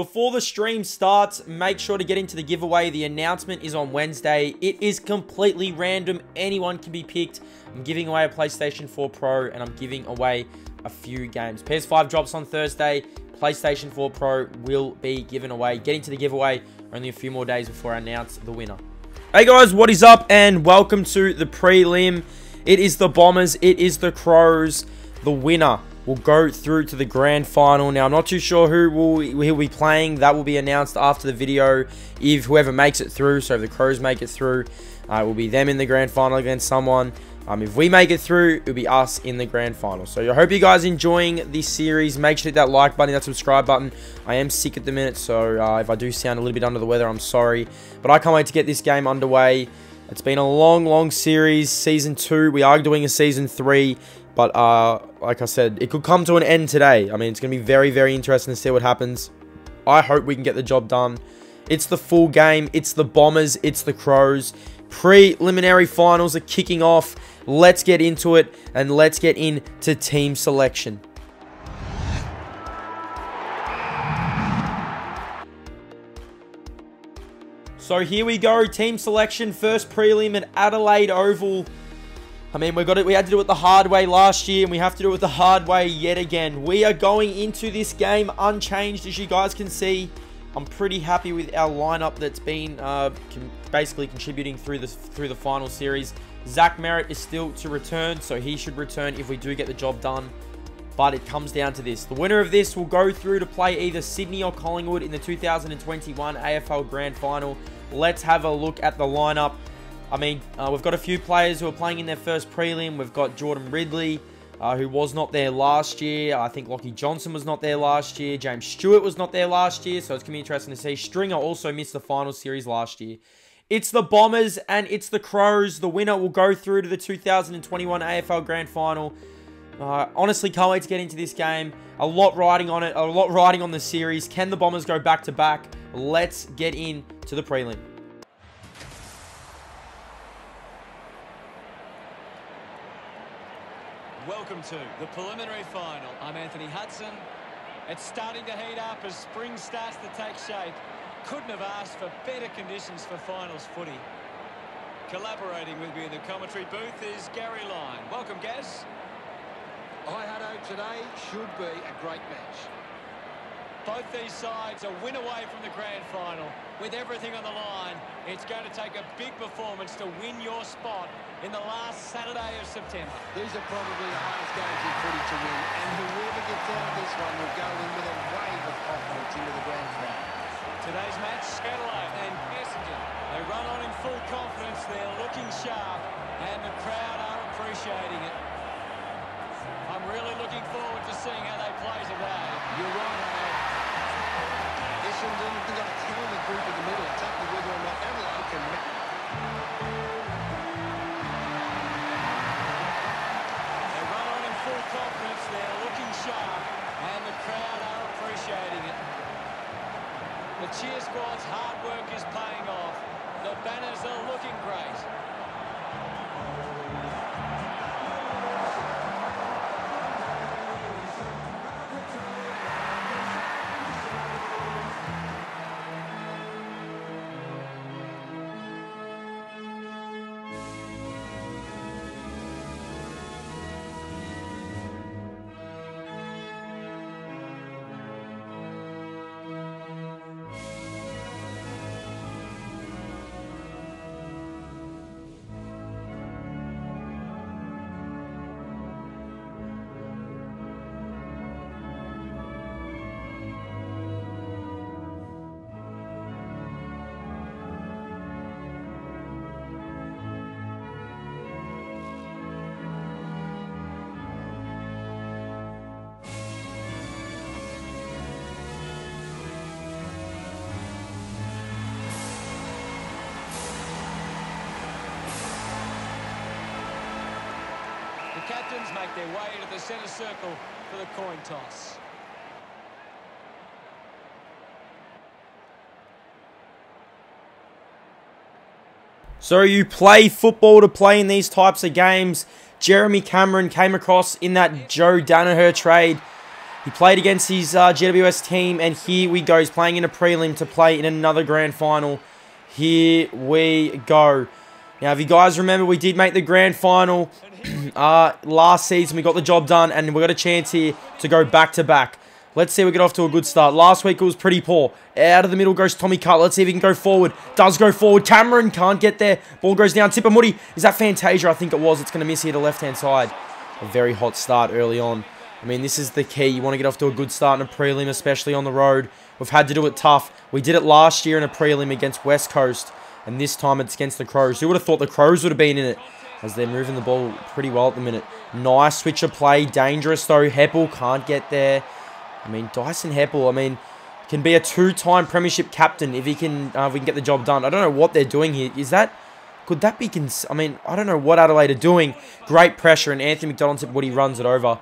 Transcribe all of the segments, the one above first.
Before the stream starts, make sure to get into the giveaway. The announcement is on Wednesday. It is completely random. Anyone can be picked. I'm giving away a PlayStation 4 Pro, and I'm giving away a few games. PS5 drops on Thursday. PlayStation 4 Pro will be given away. Get into the giveaway. Only a few more days before I announce the winner. Hey guys, what is up? And welcome to the prelim. It is the Bombers. It is the Crows. The winner will go through to the grand final. Now, I'm not too sure who he'll be playing. That will be announced after the video. If whoever makes it through, so if the Crows make it through, it will be them in the grand final against someone. If we make it through, it'll be us in the grand final. So I hope you guys enjoying this series. Make sure to hit that like button, that subscribe button. I am sick at the minute, so if I do sound a little bit under the weather, I'm sorry. But I can't wait to get this game underway. It's been a long series. Season 2. We are doing a Season 3. But like I said, it could come to an end today. I mean, it's going to be very interesting to see what happens. I hope we can get the job done. It's the full game. It's the Bombers. It's the Crows. Preliminary finals are kicking off. Let's get into it, and let's get into team selection. So here we go, team selection, first prelim at Adelaide Oval. I mean, we had to do it the hard way last year, and we have to do it the hard way yet again. We are going into this game unchanged, as you guys can see. I'm pretty happy with our lineup that's been basically contributing through the final series. Zach Merritt is still to return, so he should return if we do get the job done. But it comes down to this. The winner of this will go through to play either Sydney or Collingwood in the 2021 AFL Grand Final. Let's have a look at the lineup. I mean, we've got a few players who are playing in their first prelim. We've got Jordan Ridley, who was not there last year. I think Lockie Johnson was not there last year. James Stewart was not there last year, so it's going to be interesting to see. Stringer also missed the final series last year. It's the Bombers and it's the Crows. The winner will go through to the 2021 AFL Grand Final. Honestly, can't wait to get into this game. A lot riding on it, a lot riding on the series. Can the Bombers go back to back? Let's get into the prelim. Welcome to the preliminary final. I'm Anthony Hudson. It's starting to heat up as spring starts to take shape. Couldn't have asked for better conditions for finals footy. Collaborating with me in the commentary booth is Gary Lyon. Welcome, Gaz. Hutto, today should be a great match. Both these sides a win away from the grand final. With everything on the line, it's going to take a big performance to win your spot in the last Saturday of September. These are probably the hardest games in footy to win, and whoever gets out of this one will go in with a wave of confidence into the grand final. Today's match, Adelaide and Essendon. They run on in full confidence, they're looking sharp, and the crowd are appreciating it. I'm really looking forward to seeing how they play today. You're right, Essendon have got a talented group in the middle. It's up to whether or not Adelaide can... They run on in full confidence, they're looking sharp, and the crowd are appreciating it. The cheer squad's hard work is paying off. The banners are looking great. The captains make their way to the centre circle for the coin toss. So you play football to play in these types of games. Jeremy Cameron came across in that Joe Danaher trade. He played against his GWS team, and here we go. He's playing in a prelim to play in another grand final. Here we go. Now, if you guys remember, we did make the grand final last season. We got the job done, and we got a chance here to go back-to-back. Let's see if we get off to a good start. Last week, it was pretty poor. Out of the middle goes Tommy Cutt. Let's see if he can go forward. Does go forward. Cameron can't get there. Ball goes down. Tipper Moody. Is that Fantasia? I think it was. It's going to miss here to left-hand side. A very hot start early on. I mean, this is the key. You want to get off to a good start in a prelim, especially on the road. We've had to do it tough. We did it last year in a prelim against West Coast, and this time it's against the Crows. Who would have thought the Crows would have been in it, as they're moving the ball pretty well at the minute. Nice switch of play. Dangerous, though. Heppel can't get there. I mean, Dyson Heppel, I mean, can be a two-time premiership captain if he can, if we can get the job done. I don't know what they're doing here. Is that... Could that be... I mean, I don't know what Adelaide are doing. Great pressure, and Anthony McDonald tip Woody runs it over.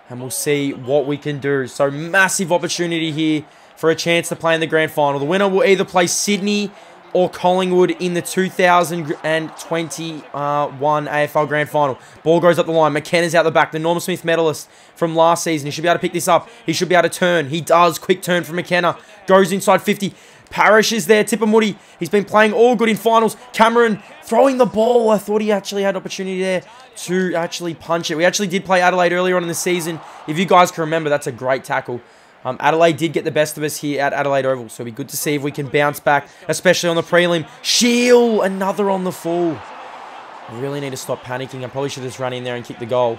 And we'll see what we can do. So, massive opportunity here for a chance to play in the grand final. The winner will either play Sydney or Collingwood in the 2021 AFL Grand Final. Ball goes up the line. McKenna's out the back. The Norm Smith medalist from last season. He should be able to pick this up. He should be able to turn. He does. Quick turn from McKenna. Goes inside 50. Parrish is there. Tipper Moody. He's been playing all good in finals. Cameron throwing the ball. I thought he actually had opportunity there to actually punch it. We actually did play Adelaide earlier on in the season. If you guys can remember, that's a great tackle. Adelaide did get the best of us here at Adelaide Oval, so it'll be good to see if we can bounce back, especially on the prelim. Shield, another on the full. I really need to stop panicking. I probably should just run in there and kick the goal.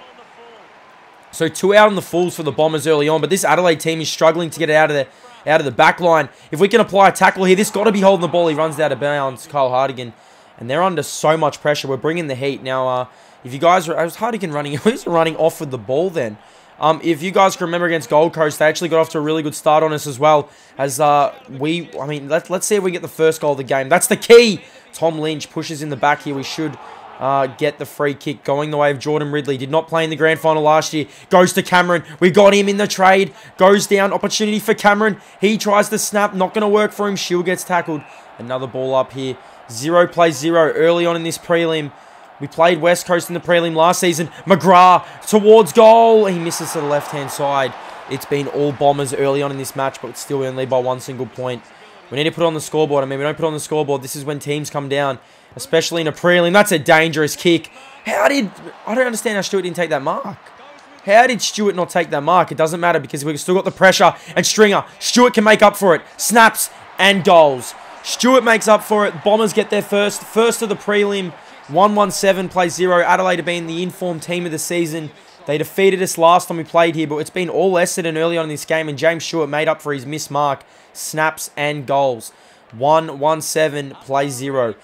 So 2 out on the fulls for the Bombers early on, but this Adelaide team is struggling to get it out of the back line. If we can apply a tackle here, this got to be holding the ball. He runs out of bounds, Kyle Hardigan, and they're under so much pressure. We're bringing the heat. Now, if you guys... I was Hardigan running... He was running off with the ball then. If you guys can remember against Gold Coast, they actually got off to a really good start on us as well. As I mean, let's see if we get the first goal of the game. That's the key. Tom Lynch pushes in the back here. We should get the free kick going the way of Jordan Ridley. Did not play in the grand final last year. Goes to Cameron. We got him in the trade. Goes down. Opportunity for Cameron. He tries to snap. Not going to work for him. Shield gets tackled. Another ball up here. 0 plays 0 early on in this prelim. We played West Coast in the prelim last season. McGrath towards goal. He misses to the left-hand side. It's been all Bombers early on in this match, but still we only lead by 1 single point. We need to put it on the scoreboard. I mean, we don't put it on the scoreboard. This is when teams come down, especially in a prelim. That's a dangerous kick. I don't understand how Stewart didn't take that mark. How did Stewart not take that mark? It doesn't matter because we've still got the pressure. And Stringer. Stewart can make up for it. Snaps and goals. Stewart makes up for it. Bombers get their first of the prelim. 1-1-7 plays 0. Adelaide have been the informed team of the season. They defeated us last time we played here, but it's been all Essendon early on in this game, and James Stewart made up for his missed mark. Snaps and goals. 1-1-7 plays 0.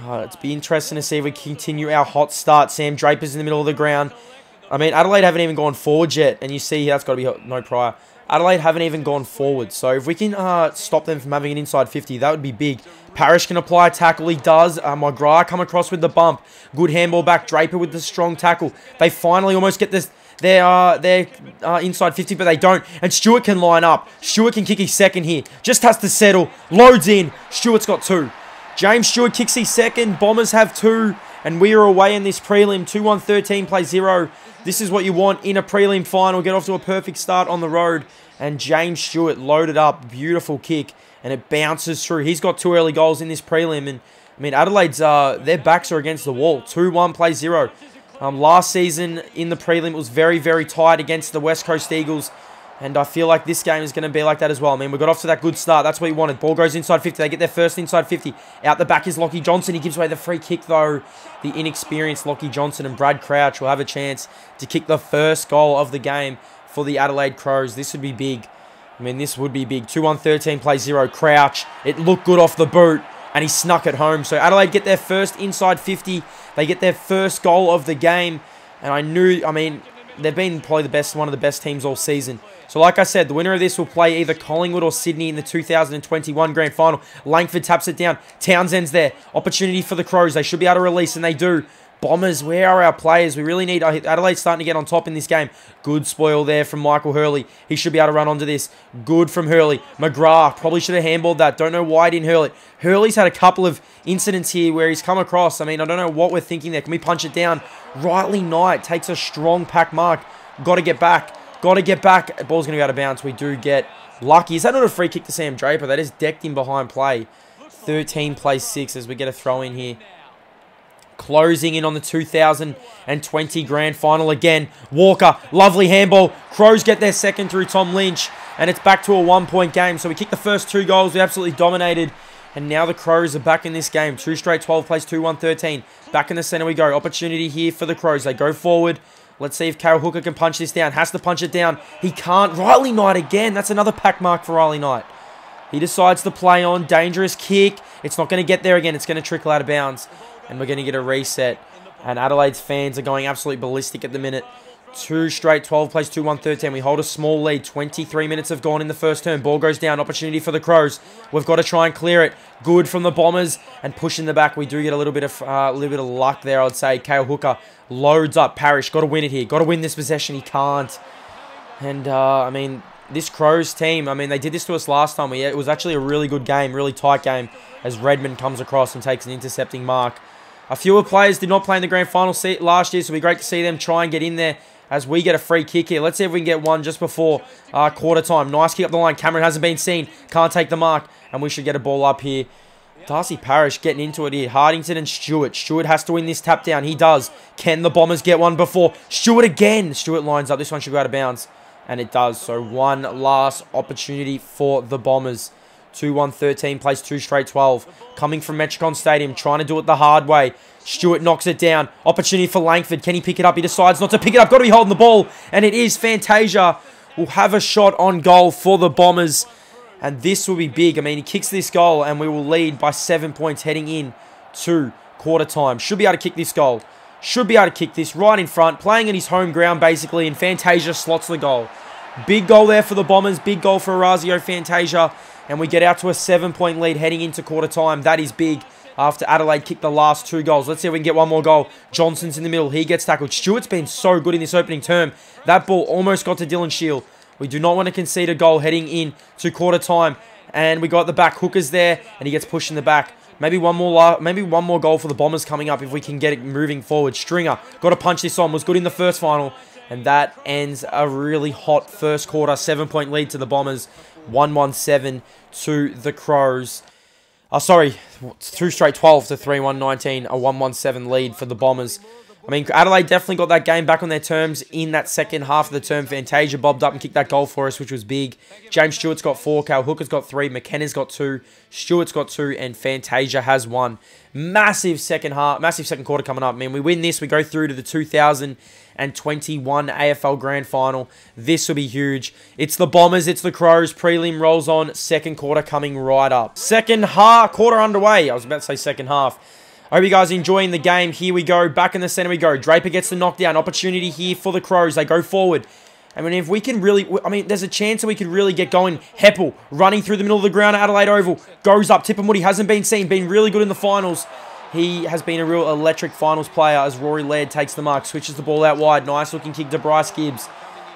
It's be interesting to see if we continue our hot start. Sam Draper's in the middle of the ground. I mean, Adelaide haven't even gone forward yet, and you see that's got to be no prior. Adelaide haven't even gone forward, so if we can stop them from having an inside 50, that would be big. Parrish can apply a tackle. He does. McGrath come across with the bump. Good handball back. Draper with the strong tackle. They finally almost get their inside 50, but they don't. And Stewart can line up. Stewart can kick his second here. Just has to settle. Loads in. Stewart's got 2. James Stewart kicks his second. Bombers have 2. And we are away in this prelim. 2-1-13 plays 0. This is what you want in a prelim final. Get off to a perfect start on the road. And James Stewart loaded up. Beautiful kick. And it bounces through. He's got 2 early goals in this prelim. And, I mean, Adelaide's, their backs are against the wall. 2-1 plays 0. Last season in the prelim, it was very, very tight against the West Coast Eagles. And I feel like this game is going to be like that as well. I mean, we got off to that good start. That's what we wanted. Ball goes inside 50. They get their first inside 50. Out the back is Lockie Johnson. He gives away the free kick, though. The inexperienced Lockie Johnson and Brad Crouch will have a chance to kick the first goal of the game for the Adelaide Crows. This would be big. I mean, this would be big. 2-1-13 plays 0. Crouch. It looked good off the boot. And he snuck it home. So Adelaide get their first inside 50. They get their first goal of the game. And I mean, they've been probably one of the best teams all season. So like I said, the winner of this will play either Collingwood or Sydney in the 2021 Grand Final. Langford taps it down. Townsend's there. Opportunity for the Crows. They should be able to release, and they do. Bombers, where are our players? We really need... Adelaide's starting to get on top in this game. Good spoil there from Michael Hurley. He should be able to run onto this. Good from Hurley. McGrath probably should have handballed that. Don't know why he didn't hurl it. Hurley's had a couple of incidents here where he's come across. I mean, I don't know what we're thinking there. Can we punch it down? Riley Knight takes a strong pack mark. Got to get back. Got to get back. Ball's going to go out of bounds. We do get lucky. Is that not a free kick to Sam Draper? That is decked in behind play. 13 plays 6 as we get a throw in here. Closing in on the 2020 Grand Final again. Walker, lovely handball. Crows get their second through Tom Lynch. And it's back to a 1-point game. So we kicked the first 2 goals. We absolutely dominated. And now the Crows are back in this game. 2 straight 12 plays, 2-1-13. Back in the center we go. Opportunity here for the Crows. They go forward. Let's see if Cale Hooker can punch this down. Has to punch it down. He can't. Riley Knight again. That's another pack mark for Riley Knight. He decides to play on. Dangerous kick. It's not going to get there again. It's going to trickle out of bounds. And we're going to get a reset. And Adelaide's fans are going absolutely ballistic at the minute. 2 straight 12 plays, 2-1-13. We hold a small lead. 23 minutes have gone in the first term. Ball goes down. Opportunity for the Crows. We've got to try and clear it. Good from the Bombers. And push in the back. We do get a little bit of luck there, I'd say. Cale Hooker loads up. Parrish. Got to win it here. Got to win this possession. He can't. And, I mean, this Crows team, I mean, they did this to us last time. It was actually a really good game. Really tight game. As Redmond comes across and takes an intercepting mark. A few players did not play in the Grand Final last year, so it'll be great to see them try and get in there as we get a free kick here. Let's see if we can get one just before quarter time. Nice kick up the line. Cameron hasn't been seen. Can't take the mark, and we should get a ball up here. Darcy Parish getting into it here. Hardington and Stewart. Stewart has to win this tap down. He does. Can the Bombers get one before? Stewart again. Stewart lines up. This one should go out of bounds, and it does. So one last opportunity for the Bombers. 2-1-13 plays 2 straight 12. Coming from Metricon Stadium, trying to do it the hard way. Stewart knocks it down. Opportunity for Langford. Can he pick it up? He decides not to pick it up. Got to be holding the ball. And it is Fantasia. Will have a shot on goal for the Bombers. And this will be big. I mean, he kicks this goal and we will lead by 7 points heading in to quarter time. Should be able to kick this goal. Should be able to kick this right in front. Playing in his home ground, basically. And Fantasia slots the goal. Big goal there for the Bombers. Big goal for Orazio Fantasia. And we get out to a 7-point lead heading into quarter time. That is big after Adelaide kicked the last 2 goals. Let's see if we can get one more goal. Johnson's in the middle. He gets tackled. Stewart's been so good in this opening term. That ball almost got to Dylan Shield. We do not want to concede a goal heading in to quarter time. And we got the back hookers there. And he gets pushed in the back. Maybe one more goal for the Bombers coming up if we can get it moving forward. Stringer got to punch this on. Was good in the first final. And that ends a really hot first quarter. 7-point lead to the Bombers. 1-1-7 to the Crows. Sorry, 2 straight 12 to 3-1-19. A 1-1-7 lead for the Bombers. I mean, Adelaide definitely got that game back on their terms in that second half of the term. Fantasia bobbed up and kicked that goal for us, which was big. James Stewart's got 4. Cale Hooker's got 3. McKenna's got 2. Stewart's got 2. And Fantasia has 1. Massive second quarter coming up. I mean, we win this. We go through to the 2021 AFL Grand Final. This will be huge. It's the Bombers. It's the Crows. Prelim rolls on. Second quarter coming right up. Second half. Quarter underway. I was about to say second half. I hope you guys are enjoying the game. Here we go. Back in the center we go. Draper gets the knockdown. Opportunity here for the Crows. They go forward. I mean, if we can really... I mean, there's a chance that we could really get going. Heppel running through the middle of the ground at Adelaide Oval. Goes up. Tippermoody hasn't been seen. Been really good in the finals. He has been a real electric finals player as Rory Laird takes the mark. Switches the ball out wide. Nice looking kick to Bryce Gibbs.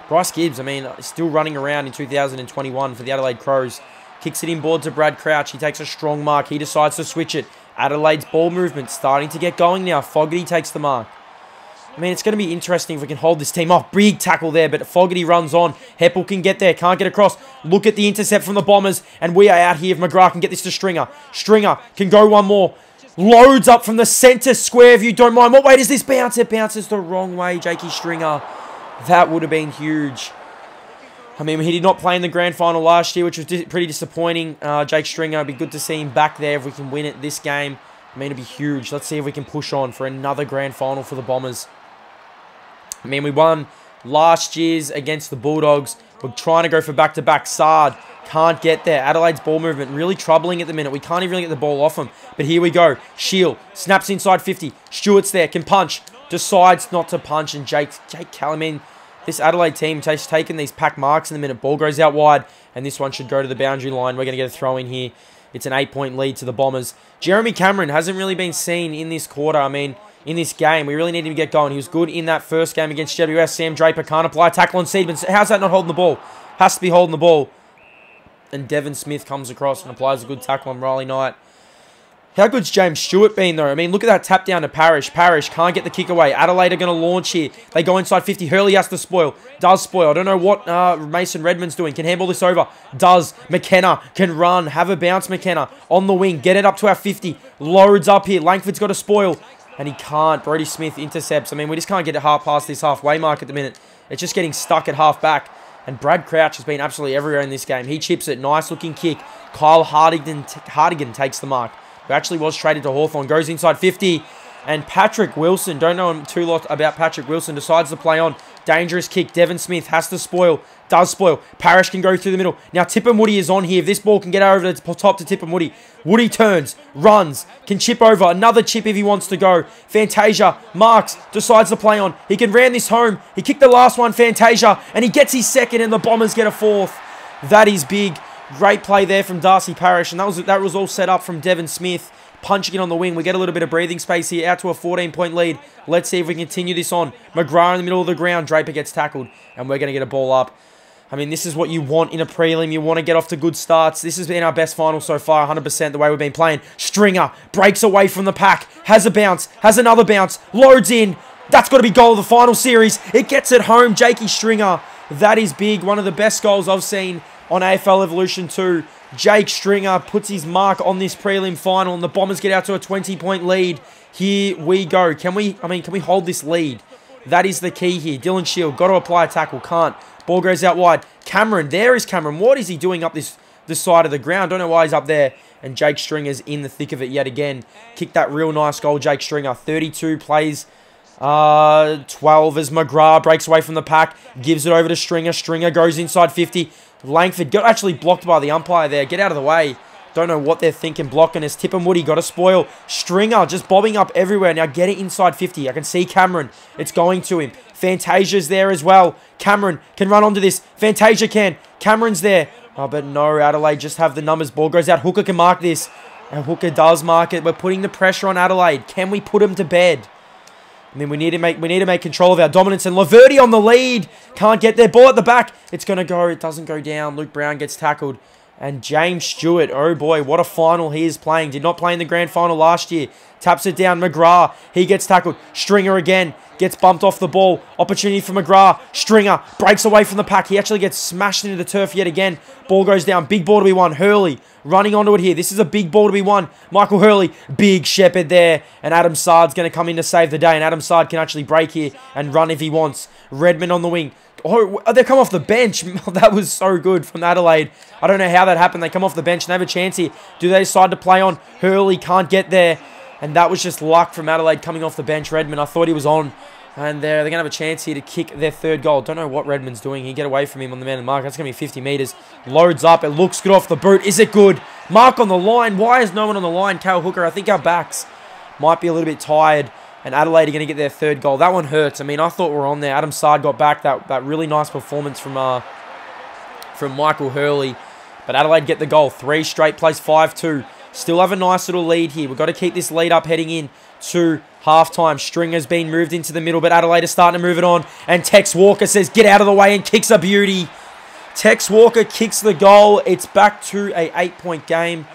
Bryce Gibbs, I mean, still running around in 2021 for the Adelaide Crows. Kicks it inboard to Brad Crouch. He takes a strong mark. He decides to switch it. Adelaide's ball movement starting to get going now. Fogarty takes the mark. I mean, it's going to be interesting if we can hold this team off. Big tackle there, but Fogarty runs on. Heppel can get there. Can't get across. Look at the intercept from the Bombers. And we are out here if McGrath can get this to Stringer. Stringer can go one more. Loads up from the centre square if you don't mind. What way does this bounce? It bounces the wrong way, Jakey Stringer. That would have been huge. I mean, he did not play in the Grand Final last year, which was pretty disappointing. Jake Stringer, it'd be good to see him back there if we can win it this game. I mean, it'd be huge. Let's see if we can push on for another Grand Final for the Bombers. I mean, we won last year's against the Bulldogs. We're trying to go for back-to-back. Sard can't get there. Adelaide's ball movement really troubling at the minute. We can't even really get the ball off him. But here we go. Shield snaps inside 50. Stewart's there. Can punch. Decides not to punch. And Jake Callum, this Adelaide team has taken these pack marks in the minute. Ball goes out wide. And this one should go to the boundary line. We're going to get a throw in here. It's an 8-point lead to the Bombers. Jeremy Cameron hasn't really been seen in this quarter. I mean, in this game, we really need him to get going. He was good in that first game against GWS. Sam Draper can't apply a tackle on Seedman. How's that not holding the ball? Has to be holding the ball. And Devon Smith comes across and applies a good tackle on Riley Knight. How good's James Stewart been, though? I mean, look at that tap down to Parrish. Parrish can't get the kick away. Adelaide are going to launch here. They go inside 50. Hurley has to spoil. Does spoil. I don't know what Mason Redmond's doing. Can handball this over. Does. McKenna can run. Have a bounce, McKenna. On the wing. Get it up to our 50. Loads up here. Langford's got to spoil. And he can't. Brodie Smith intercepts. I mean, we just can't get it half past this halfway mark at the minute. It's just getting stuck at half back. And Brad Crouch has been absolutely everywhere in this game. He chips it. Nice looking kick. Kyle Hartigan takes the mark. Who actually was traded to Hawthorn, goes inside 50, and Patrick Wilson, don't know too lot about Patrick Wilson, decides to play on. Dangerous kick, Devon Smith has to spoil, does spoil. Parrish can go through the middle. Now Tipper Moody is on here. If this ball can get over the top to Tipper Moody, Woody turns, runs, can chip over, another chip if he wants to go. Fantasia, marks, decides to play on. He can ram this home. He kicked the last one, Fantasia, and he gets his second, and the Bombers get a fourth. That is big. Great play there from Darcy Parish, and that was all set up from Devon Smith, punching it on the wing. We get a little bit of breathing space here, out to a 14-point lead. Let's see if we can continue this on. McGrath in the middle of the ground. Draper gets tackled, and we're going to get a ball up. I mean, this is what you want in a prelim. You want to get off to good starts. This has been our best final so far, 100% the way we've been playing. Stringer breaks away from the pack, has a bounce, has another bounce, loads in. That's got to be goal of the final series. It gets it home, Jakey Stringer. That is big. One of the best goals I've seen on AFL Evolution 2. Jake Stringer puts his mark on this prelim final, and the Bombers get out to a 20-point lead. Here we go. Can we hold this lead? That is the key here. Dylan Shield, got to apply a tackle, can't. Ball goes out wide. Cameron, there is Cameron. What is he doing up this side of the ground? Don't know why he's up there. And Jake Stringer's in the thick of it yet again. Kicked that real nice goal, Jake Stringer. 32 plays. 12 as McGrath breaks away from the pack. Gives it over to Stringer. Stringer goes inside 50. Langford got actually blocked by the umpire there. Get out of the way. Don't know what they're thinking blocking us. Tipper Moody got a spoil. Stringer just bobbing up everywhere. Now get it inside 50. I can see Cameron. It's going to him. Fantasia's there as well. Cameron can run onto this. Fantasia can. Cameron's there. Oh, but no, Adelaide just have the numbers. Ball goes out. Hooker can mark this. And Hooker does mark it. We're putting the pressure on Adelaide. Can we put him to bed? I mean, we need to make control of our dominance. And Laverty on the lead. Can't get there. Ball at the back. It's going to go. It doesn't go down. Luke Brown gets tackled. And James Stewart, oh boy, what a final he is playing. Did not play in the grand final last year. Taps it down. McGrath. He gets tackled. Stringer again. Gets bumped off the ball. Opportunity for McGrath. Stringer breaks away from the pack. He actually gets smashed into the turf yet again. Ball goes down. Big ball to be won. Hurley running onto it here. This is a big ball to be won. Michael Hurley. Big shepherd there. And Adam Sard's going to come in to save the day. And Adam Sard can actually break here and run if he wants. Redmond on the wing. Oh, they come off the bench. That was so good from Adelaide. I don't know how that happened. They come off the bench and they have a chance here. Do they decide to play on? Hurley can't get there. And that was just luck from Adelaide coming off the bench. Redmond, I thought he was on. And they're going to have a chance here to kick their third goal. Don't know what Redmond's doing. He get away from him on the man and mark. That's going to be 50 metres. Loads up. It looks good off the boot. Is it good? Mark on the line. Why is no one on the line? Cale Hooker, I think our backs might be a little bit tired. And Adelaide are going to get their third goal. That one hurts. I mean, I thought we were on there. Adam Sard got back that really nice performance from Michael Hurley. But Adelaide get the goal. 3 straight plays, 5-2. Still have a nice little lead here. We've got to keep this lead up heading in to halftime. Stringer's been moved into the middle, but Adelaide is starting to move it on. And Tex Walker says, get out of the way, and kicks a beauty. Tex Walker kicks the goal. It's back to a 8-point game.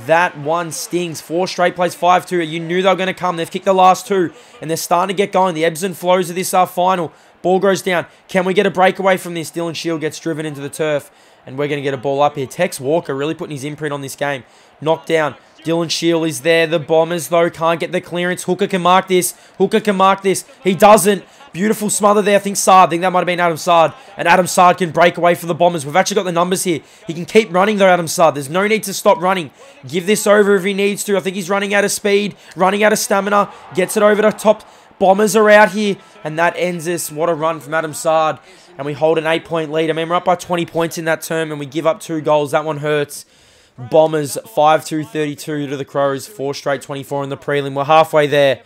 That one stings. 4 straight plays, 5-2. You knew they were going to come. They've kicked the last 2, and they're starting to get going. The ebbs and flows of this final. Ball goes down. Can we get a breakaway from this? Dylan Shield gets driven into the turf, and we're going to get a ball up here. Tex Walker really putting his imprint on this game. Knocked down. Dylan Shield is there. The Bombers, though, can't get the clearance. Hooker can mark this. Hooker can mark this. He doesn't. Beautiful smother there. I think that might have been Adam Sard. And Adam Sard can break away for the Bombers. We've actually got the numbers here. He can keep running, though, Adam Sard. There's no need to stop running. Give this over if he needs to. I think he's running out of speed, running out of stamina. Gets it over the top. Bombers are out here. And that ends this. What a run from Adam Sard. And we hold an 8-point lead. I mean, we're up by 20 points in that term, and we give up 2 goals. That one hurts. Bombers 5-2-32 to the Crows. 4 straight 24 in the prelim. We're halfway there.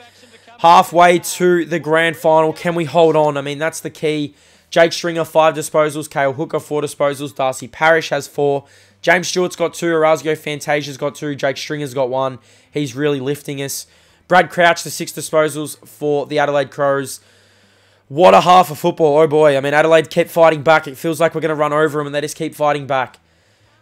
Halfway to the grand final. Can we hold on? I mean, that's the key. Jake Stringer, 5 disposals. Cale Hooker, 4 disposals. Darcy Parish has 4. James Stewart's got 2. Orazio Fantasia's got 2. Jake Stringer's got 1. He's really lifting us. Brad Crouch, the 6 disposals for the Adelaide Crows. What a half of football. Oh, boy. I mean, Adelaide kept fighting back. It feels like we're going to run over them, and they just keep fighting back.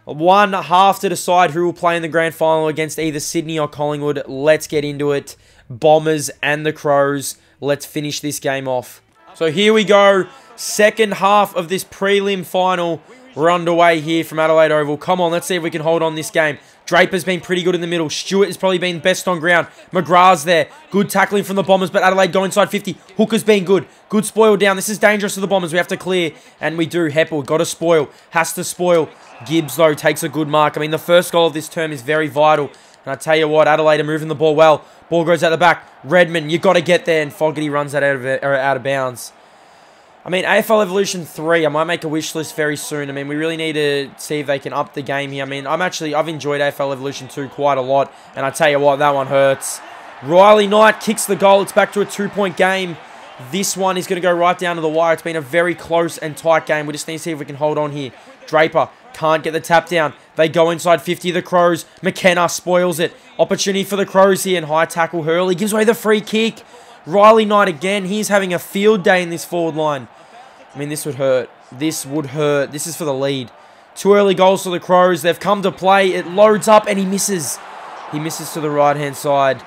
One half to decide who will play in the grand final against either Sydney or Collingwood. Let's get into it. Bombers and the Crows. Let's finish this game off. So here we go. Second half of this prelim final. We're underway here from Adelaide Oval. Come on, let's see if we can hold on this game. Draper's been pretty good in the middle. Stewart has probably been best on ground. McGrath's there. Good tackling from the Bombers, but Adelaide go inside 50. Hooker's been good. Good spoil down. This is dangerous for the Bombers. We have to clear, and we do. Heppel got to spoil. Has to spoil. Gibbs, though, takes a good mark. I mean, the first goal of this term is very vital. And I tell you what, Adelaide are moving the ball well. Ball goes out the back. Redmond, you got to get there, and Fogarty runs that out of bounds. I mean, AFL Evolution 3, I might make a wish list very soon. I mean, we really need to see if they can up the game here. I mean, I've enjoyed AFL Evolution 2 quite a lot. And I tell you what, that one hurts. Riley Knight kicks the goal. It's back to a 2-point game. This one is going to go right down to the wire. It's been a very close and tight game. We just need to see if we can hold on here. Draper can't get the tap down. They go inside 50, the Crows. McKenna spoils it. Opportunity for the Crows here, and high tackle. Hurley gives away the free kick. Riley Knight again. He's having a field day in this forward line. I mean, this would hurt. This would hurt. This is for the lead. 2 early goals for the Crows. They've come to play. It loads up, and he misses. He misses to the right-hand side.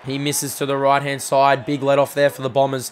He misses to the right-hand side. Big let-off there for the Bombers.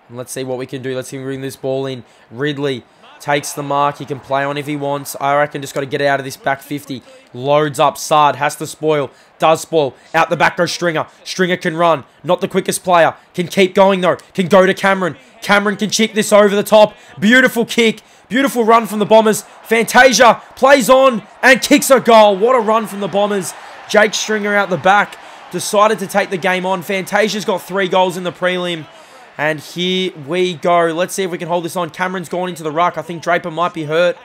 And let's see what we can do. Let's see if we bring this ball in. Ridley takes the mark. He can play on if he wants. I reckon just got to get out of this back 50. Loads up. Sard has to spoil. Does spoil. Out the back goes Stringer. Stringer can run. Not the quickest player. Can keep going though. Can go to Cameron. Cameron can chip this over the top. Beautiful kick. Beautiful run from the Bombers. Fantasia plays on and kicks a goal. What a run from the Bombers. Jake Stringer out the back. Decided to take the game on. Fantasia's got 3 goals in the prelim. And here we go. Let's see if we can hold this on. Cameron's gone into the ruck. I think Draper might be hurt.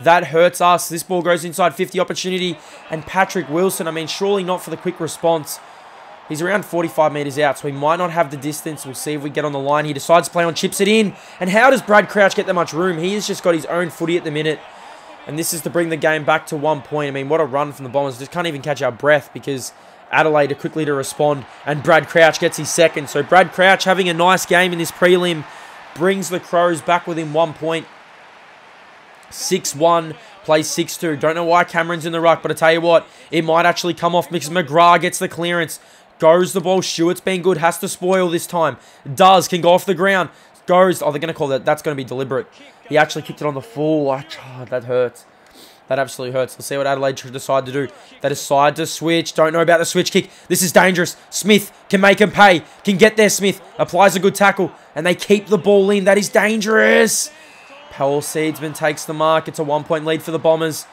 That hurts us. This ball goes inside 50 opportunity. And Patrick Wilson, I mean, surely not for the quick response. He's around 45 metres out, so he might not have the distance. We'll see if we get on the line. He decides to play on, chips it in. And how does Brad Crouch get that much room? He has just got his own footy at the minute. And this is to bring the game back to 1 point. I mean, what a run from the Bombers. Just can't even catch our breath because Adelaide are quickly to respond, and Brad Crouch gets his second. So Brad Crouch having a nice game in this prelim brings the Crows back within 1 point. 6-1, plays 6-2. Don't know why Cameron's in the ruck, but I tell you what, it might actually come off because McGrath gets the clearance. Goes the ball. Stewart's been good. Has to spoil this time. Does. Can go off the ground. Goes. Oh, they're going to call that. That's going to be deliberate. He actually kicked it on the full. Oh, that hurts. That absolutely hurts. Let's see what Adelaide decide to do. They decide to switch. Don't know about the switch kick. This is dangerous. Smith can make him pay. Can get there, Smith. Applies a good tackle. And they keep the ball in. That is dangerous. Powell Seedsman takes the mark. It's a 1 point lead for the Bombers.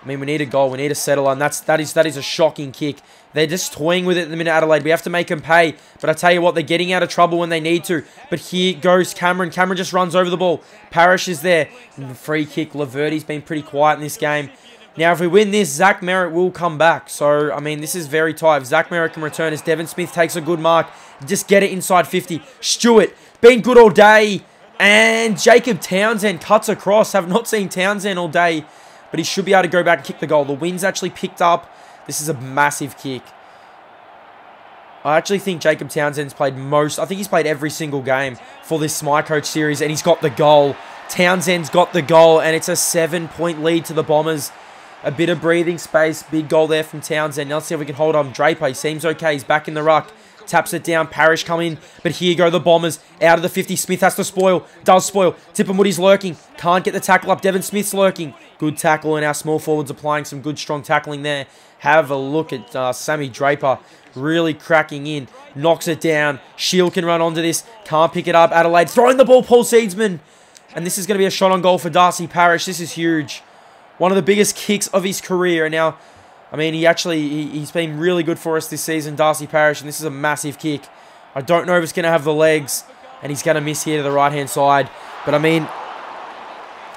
I mean, we need a goal. We need a settle. And that is a shocking kick. They're just toying with it at the minute, Adelaide. We have to make them pay. But I tell you what, they're getting out of trouble when they need to. But here goes Cameron. Cameron just runs over the ball. Parrish is there. And the free kick. Laverty's been pretty quiet in this game. Now, if we win this, Zach Merritt will come back. So, I mean, this is very tight. If Zach Merritt can return as Devon Smith takes a good mark, just get it inside 50. Stewart, been good all day. And Jacob Townsend cuts across. Have not seen Townsend all day. But he should be able to go back and kick the goal. The wind's actually picked up. This is a massive kick. I actually think Jacob Townsend's played I think he's played every single game for this My Coach series, and he's got the goal. Townsend's got the goal, and it's a 7 point lead to the Bombers. A bit of breathing space. Big goal there from Townsend. Now let's see if we can hold on. Draper, he seems okay. He's back in the ruck. Taps it down. Parrish come in. But here go the Bombers. Out of the 50. Smith has to spoil. Does spoil. Tippermoody's lurking. Can't get the tackle up. Devon Smith's lurking. Good tackle, and our small forwards applying some good, strong tackling there. Have a look at Sammy Draper. Really cracking in. Knocks it down. Shield can run onto this. Can't pick it up. Adelaide throwing the ball. Paul Seedsman. And this is going to be a shot on goal for Darcy Parish. This is huge. One of the biggest kicks of his career. And now, I mean, he's been really good for us this season, Darcy Parish. And this is a massive kick. I don't know if it's going to have the legs. And he's going to miss here to the right-hand side. But, I mean,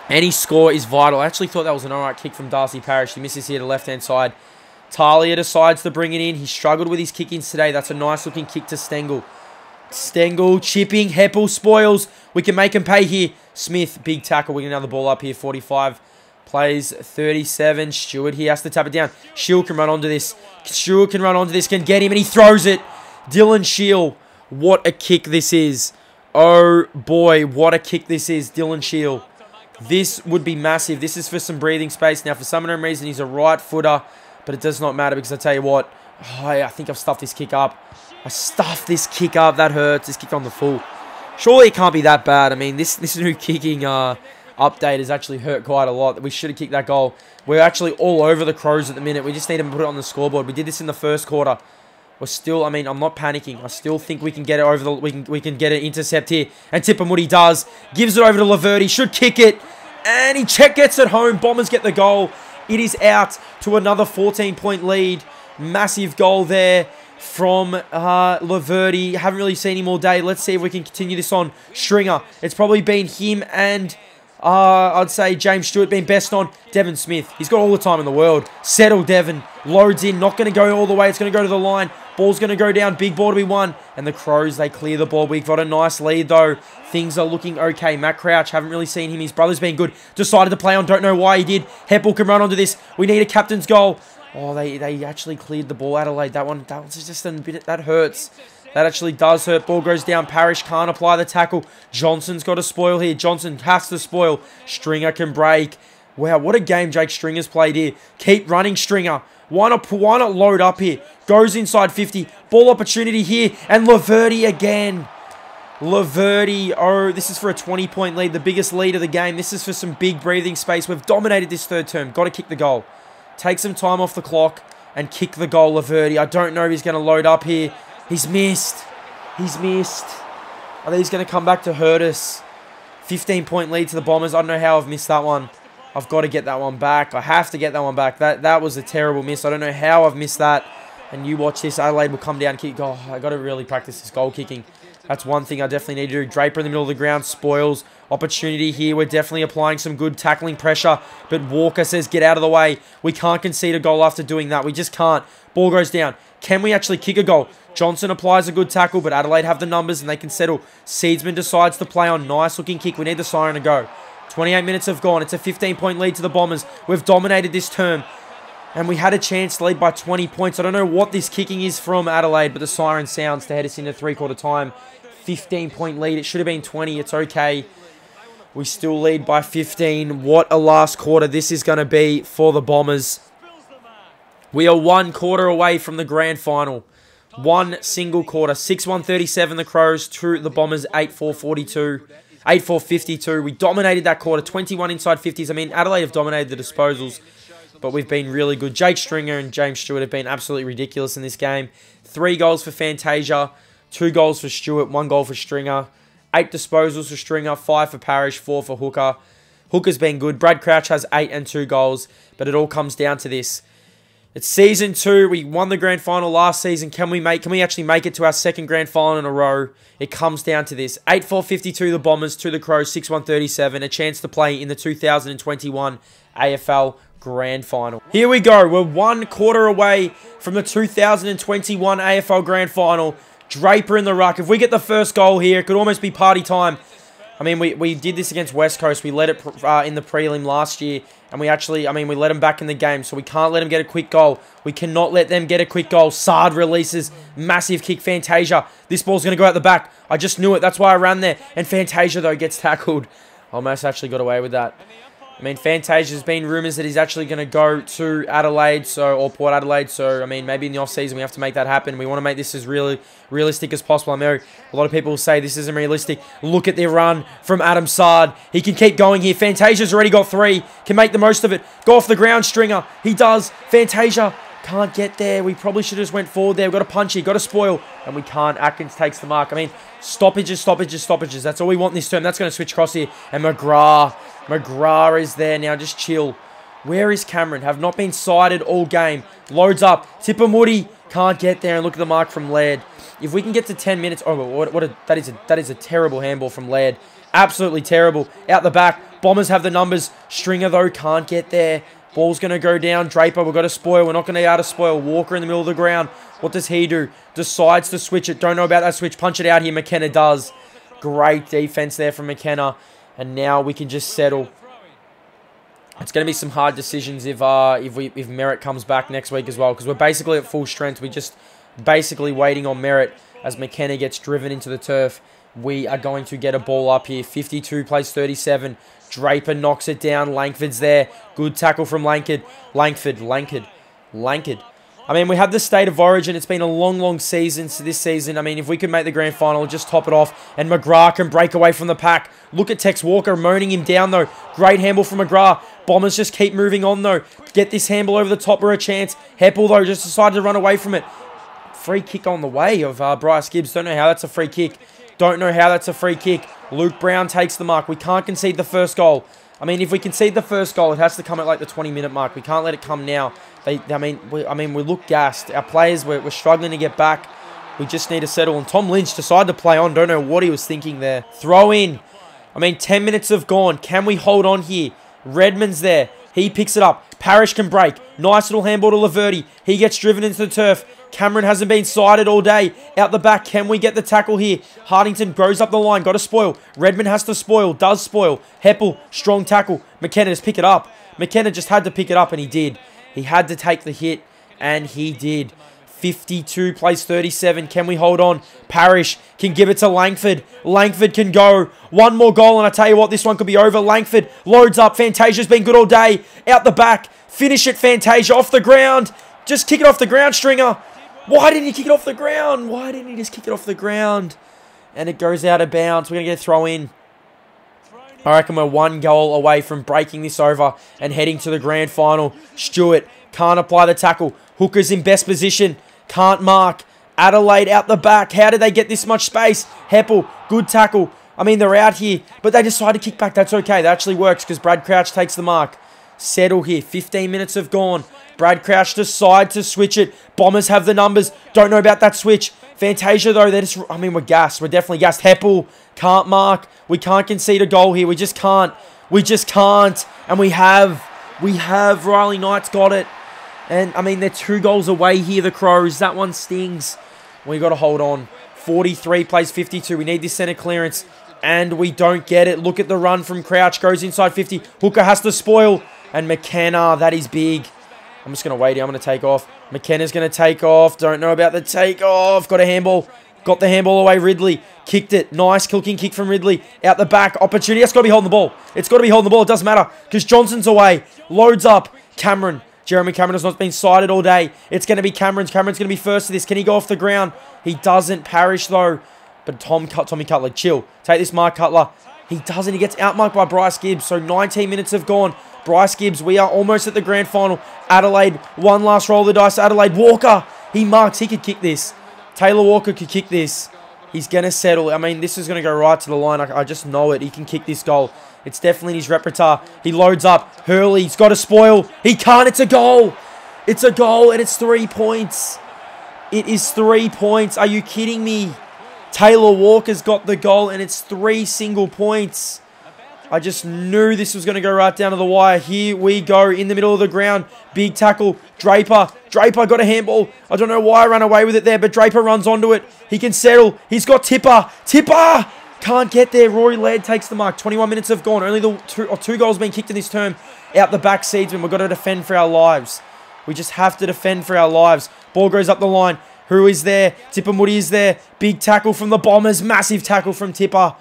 any score is vital. I actually thought that was an alright kick from Darcy Parish. He misses here to the left-hand side. Talia decides to bring it in. He struggled with his kick-ins today. That's a nice-looking kick to Stengel. Stengel chipping. Heppel spoils. We can make him pay here. Smith, big tackle. We get another ball up here. 45. Plays 37. Stewart, he has to tap it down. Shield can run onto this. Stewart can run onto this. Can get him, and he throws it. Dylan Shield. What a kick this is. Oh, boy. What a kick this is. Dylan Shield. This would be massive. This is for some breathing space. Now, for some unknown reason, he's a right footer, but it does not matter because I tell you what, I think I've stuffed this kick up. I stuffed this kick up. That hurts. This kick on the full. Surely it can't be that bad. I mean, this new kicking update has actually hurt quite a lot. We should have kicked that goal. We're actually all over the Crows at the minute. We just need to put it on the scoreboard. We did this in the first quarter. We're still, I mean, I'm not panicking. I still think we can get it over the, we can get an intercept here. And Tipamudi does. Gives it over to Laverde. Should kick it. And he gets it home. Bombers get the goal. It is out to another 14-point lead. Massive goal there from Laverde. Haven't really seen him all day. Let's see if we can continue this on. Stringer. It's probably been him and I'd say James Stewart being best on. Devon Smith. He's got all the time in the world. Settle Devon. Loads in. Not going to go all the way. It's going to go to the line. Ball's going to go down. Big ball to be won. And the Crows, they clear the ball. We've got a nice lead, though. Things are looking okay. Matt Crouch, haven't really seen him. His brother's been good. Decided to play on. Don't know why he did. Heppel can run onto this. We need a captain's goal. Oh, they actually cleared the ball. Adelaide, that one's just a bit, that hurts. That actually does hurt. Ball goes down. Parrish can't apply the tackle. Johnson's got a spoil here. Johnson has to spoil. Stringer can break. Wow, what a game Jake Stringer's played here. Keep running, Stringer. Why not load up here? Goes inside 50. Ball opportunity here. And Laverde again. Laverde. Oh, this is for a 20-point lead. The biggest lead of the game. This is for some big breathing space. We've dominated this third term. Got to kick the goal. Take some time off the clock and kick the goal, Laverde. I don't know if he's going to load up here. He's missed. He's missed. I think he's going to come back to hurt us. 15-point lead to the Bombers. I don't know how I've missed that one. I've got to get that one back. I have to get that one back. That was a terrible miss. I don't know how I've missed that. And you watch this. Adelaide will come down and kick. Oh, I got to really practice this goal kicking. That's one thing I definitely need to do. Draper in the middle of the ground. Spoils. Opportunity here. We're definitely applying some good tackling pressure. But Walker says, get out of the way. We can't concede a goal after doing that. We just can't. Ball goes down. Can we actually kick a goal? Johnson applies a good tackle, but Adelaide have the numbers and they can settle. Seedsman decides to play on. Nice looking kick. We need the siren to go. 28 minutes have gone. It's a 15-point lead to the Bombers. We've dominated this term. And we had a chance to lead by 20 points. I don't know what this kicking is from Adelaide, but the siren sounds to head us into three-quarter time. 15-point lead. It should have been 20. It's okay. We still lead by 15. What a last quarter this is going to be for the Bombers. We are one quarter away from the grand final. One single quarter. 6-1-37 the Crows to the Bombers 8-4-42. 8-4-52. We dominated that quarter. 21 inside 50s. I mean, Adelaide have dominated the disposals, but we've been really good. Jake Stringer and James Stewart have been absolutely ridiculous in this game. 3 goals for Fantasia, 2 goals for Stewart, 1 goal for Stringer, 8 disposals for Stringer, 5 for Parrish, 4 for Hooker. Hooker's been good. Brad Crouch has 8 and 2 goals, but it all comes down to this. It's season 2. We won the grand final last season. Can we actually make it to our second grand final in a row? It comes down to this. 8-4-52 the Bombers to the Crows, 6-1-37. A chance to play in the 2021 AFL Grand Final. Here we go. We're 1 quarter away from the 2021 AFL Grand Final. Draper in the ruck. If we get the first goal here, it could almost be party time. I mean, we did this against West Coast. We led it in the prelim last year. And we let them back in the game. So we can't let them get a quick goal. We cannot let them get a quick goal. Sard releases. Massive kick. Fantasia. This ball's going to go out the back. I just knew it. That's why I ran there. And Fantasia, though, gets tackled. Almost actually got away with that. I mean, Fantasia's been rumours that he's actually going to go to Adelaide, or Port Adelaide. So, I mean, maybe in the off-season we have to make that happen. We want to make this as really realistic as possible. I know a lot of people will say this isn't realistic. Look at the run from Adam Sard. He can keep going here. Fantasia's already got 3. Can make the most of it. Go off the ground, Stringer. He does. Fantasia can't get there. We probably should have just went forward there. We've got a punch here. Got a spoil. And we can't. Atkins takes the mark. I mean, stoppages. That's all we want this term. That's going to switch across here. And McGrath is there now. Just chill. Where is Cameron? Have not been sighted all game. Loads up. Tipamudi can't get there. And look at the mark from Laird. If we can get to 10 minutes. Oh, that is a terrible handball from Laird. Absolutely terrible. Out the back. Bombers have the numbers. Stringer, though, can't get there. Ball's going to go down. Draper, we've got to spoil. We're not going to be able to spoil. Walker in the middle of the ground. What does he do? Decides to switch it. Don't know about that switch. Punch it out here. McKenna does. Great defense there from McKenna. And now we can just settle. It's going to be some hard decisions if Merritt comes back next week as well. Because we're basically at full strength. We're just basically waiting on Merritt as McKenna gets driven into the turf. we are going to get a ball up here. 52 plays 37. Draper knocks it down. Langford's there. Good tackle from Langford. Langford. I mean, we have the State of Origin. It's been a long, long season. So this season, I mean, if we could make the grand final, just top it off. And McGrath can break away from the pack. Look at Tex Walker moaning him down, though. Great handball from McGrath. Bombers just keep moving on, though. Get this handball over the top or a chance. Heppel, though, just decided to run away from it. Free kick on the way of Bryce Gibbs. Don't know how that's a free kick. Luke Brown takes the mark. We can't concede the first goal. I mean, if we concede the first goal, it has to come at like the 20-minute mark. We can't let it come now. We look gassed. Our players, we're struggling to get back. We just need to settle. And Tom Lynch decided to play on. Don't know what he was thinking there. Throw in. I mean, 10 minutes have gone. Can we hold on here? Redmond's there. He picks it up. Parrish can break. Nice little handball to Laverty. He gets driven into the turf. Cameron hasn't been sighted all day. Out the back, can we get the tackle here? Hardington goes up the line. Got to spoil. Redmond has to spoil. Does spoil. Heppel, strong tackle. McKenna just pick it up. McKenna just had to pick it up, and he did. He had to take the hit, and he did. 52 plays 37. Can we hold on? Parrish can give it to Langford. Langford can go. One more goal, and I tell you what, this one could be over. Langford loads up. Fantasia's been good all day. Out the back. Finish it, Fantasia. Off the ground. Just kick it off the ground, Stringer. Why didn't he kick it off the ground? Why didn't he just kick it off the ground? And it goes out of bounds. We're going to get a throw in. I reckon we're one goal away from breaking this over and heading to the grand final. Stewart can't apply the tackle. Hooker's in best position. Can't mark. Adelaide out the back. How did they get this much space? Heppel, good tackle. I mean, they're out here, but they decide to kick back. That's okay. That actually works because Brad Crouch takes the mark. Settle here. 15 minutes have gone. Brad Crouch decides to switch it. Bombers have the numbers. Don't know about that switch. Fantasia, though, we're gassed. We're definitely gassed. Heppel can't mark. We can't concede a goal here. We just can't. And we have. Riley Knight's got it. And, I mean, they're 2 goals away here, the Crows. That one stings. We got to hold on. 43 plays 52. We need this centre clearance. And we don't get it. Look at the run from Crouch. Goes inside 50. Hooker has to spoil. And McKenna, that is big. I'm just going to wait here. I'm going to take off. McKenna's going to take off. Don't know about the takeoff. Got a handball. Got the handball away. Ridley kicked it. Nice cooking kick from Ridley. Out the back. Opportunity. It's got to be holding the ball. It's got to be holding the ball. It doesn't matter because Johnson's away. Loads up. Cameron. Jeremy Cameron has not been sighted all day. It's going to be Cameron's. Cameron's going to be first to this. Can he go off the ground? He doesn't. Parrish, though. But Tommy Cutler, chill. Take this, Mark Cutler. He doesn't. He gets outmarked by Bryce Gibbs. So 19 minutes have gone. Bryce Gibbs, we are almost at the grand final. Adelaide, one last roll of the dice. Adelaide, Walker, he marks. He could kick this. Taylor Walker could kick this. He's going to settle. I mean, this is going to go right to the line. I just know it. He can kick this goal. It's definitely in his repertoire. He loads up. Hurley, he's got to spoil. He can't. It's a goal. It's a goal, and it's 3 points. It is 3 points. Are you kidding me? Taylor Walker's got the goal, and it's 3 single points. I just knew this was going to go right down to the wire. Here we go in the middle of the ground. Big tackle. Draper got a handball. I don't know why I ran away with it there, but Draper runs onto it. He can settle. He's got Tipper. Can't get there. Rory Laird takes the mark. 21 minutes have gone. Only the two goals being kicked in this term. Out the back, Seedsman. We've got to defend for our lives. We just have to defend for our lives. Ball goes up the line. Who is there? Tipper Moody is there. Big tackle from the Bombers. Massive tackle from Tipper.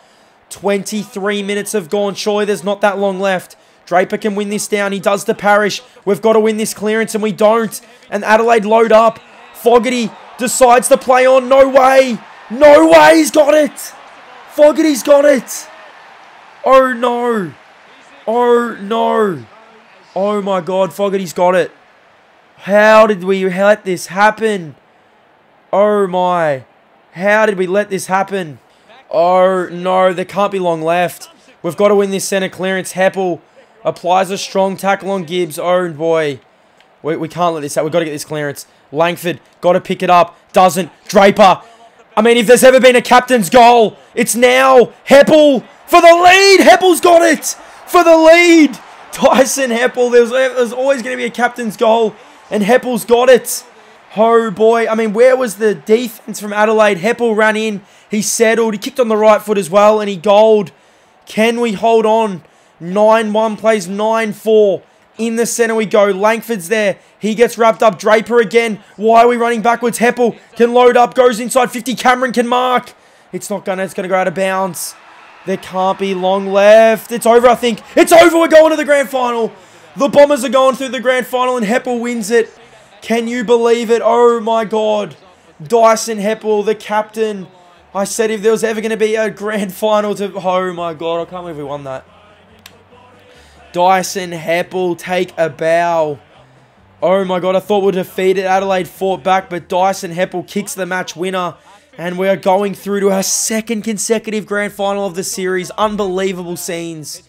23 minutes have gone. Surely there's not that long left. Draper can win this down. He does to Parrish. We've got to win this clearance, and we don't. And Adelaide load up. Fogarty decides to play on. No way. No way. He's got it. Fogarty's got it. Oh, no. Oh, no. Oh, my God. Fogarty's got it. How did we let this happen? Oh, my. How did we let this happen? Oh, no, there can't be long left. We've got to win this centre clearance. Heppel applies a strong tackle on Gibbs. Oh, boy. We can't let this out. We've got to get this clearance. Langford, got to pick it up. Doesn't. Draper. I mean, if there's ever been a captain's goal, it's now. Heppel for the lead. Heppel's got it for the lead. Tyson Heppel. There's always going to be a captain's goal, and Heppel's got it. Oh, boy. I mean, where was the defense from Adelaide? Heppel ran in. He settled. He kicked on the right foot as well, and he goaled. Can we hold on? 9-1 plays 9-4. In the centre we go. Langford's there. He gets wrapped up. Draper again. Why are we running backwards? Heppel can load up. Goes inside 50. Cameron can mark. It's not gonna. It's gonna go out of bounds. There can't be long left. It's over, I think. It's over. We're going to the grand final. The Bombers are going through the grand final and Heppell wins it. Can you believe it? Oh my God. Dyson Heppell, the captain. I said if there was ever going to be a grand final to... Oh my God. I can't believe we won that. Dyson Heppell, take a bow. Oh my God. I thought we'd defeated. Adelaide fought back, but Dyson Heppell kicks the match winner. And we are going through to our second consecutive grand final of the series. Unbelievable scenes.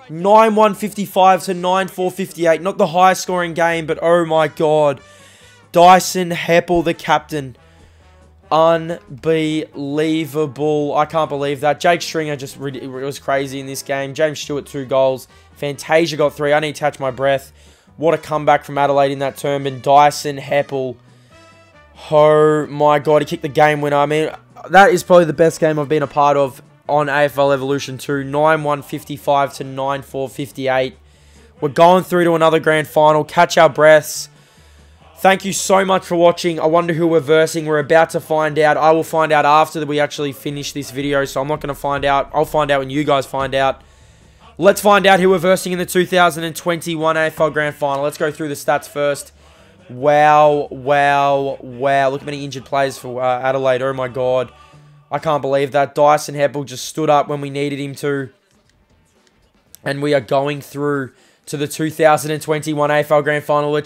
9-1-55 to 9-4-58. Not the highest scoring game, but oh my God. Dyson Heppell, the captain. Unbelievable. I can't believe that. Jake Stringer just it was crazy in this game. James Stewart, 2 goals. Fantasia got 3. I need to catch my breath. What a comeback from Adelaide in that term. And Dyson Heppell. Oh my God, he kicked the game winner. I mean, that is probably the best game I've been a part of on AFL Evolution 2. 9-1-55 to 9-4-58. We're going through to another grand final. Catch our breaths. Thank you so much for watching. I wonder who we're versing. We're about to find out. I will find out after we actually finish this video, so I'm not going to find out. I'll find out when you guys find out. Let's find out who we're versing in the 2021 AFL Grand Final. Let's go through the stats first. Wow, wow, wow. Look how many injured players for Adelaide. Oh my God. I can't believe that. Dyson Heppell just stood up when we needed him to. And we are going through to the 2021 AFL Grand Final with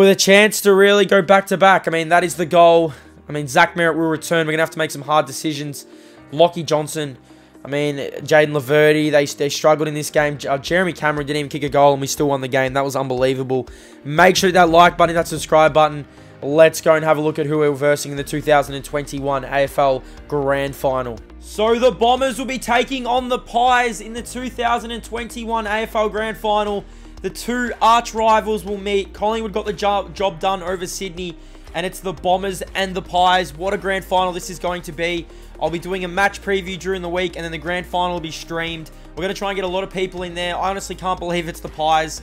a chance to really go back-to-back. I mean, that is the goal. I mean, Zach Merritt will return. We're going to have to make some hard decisions. Lockie Johnson. I mean, Jaden Laverty, they struggled in this game. Jeremy Cameron didn't even kick a goal and we still won the game. That was unbelievable. Make sure that like button, that subscribe button. Let's go and have a look at who we're versing in the 2021 AFL Grand Final. So the Bombers will be taking on the Pies in the 2021 AFL Grand Final. The two arch rivals will meet. Collingwood got the job done over Sydney. And it's the Bombers and the Pies. What a grand final this is going to be. I'll be doing a match preview during the week, and then the grand final will be streamed. We're going to try and get a lot of people in there. I honestly can't believe it's the Pies.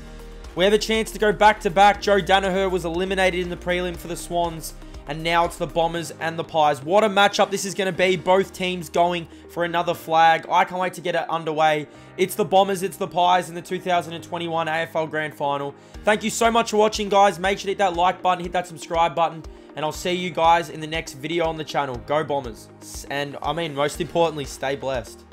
We have a chance to go back-to-back. Joe Danaher was eliminated in the prelim for the Swans, and now it's the Bombers and the Pies. What a matchup this is going to be. Both teams going for another flag. I can't wait to get it underway. It's the Bombers, it's the Pies in the 2021 AFL Grand Final. Thank you so much for watching, guys. Make sure to hit that like button, hit that subscribe button, and I'll see you guys in the next video on the channel. Go Bombers. And, I mean, most importantly, stay blessed.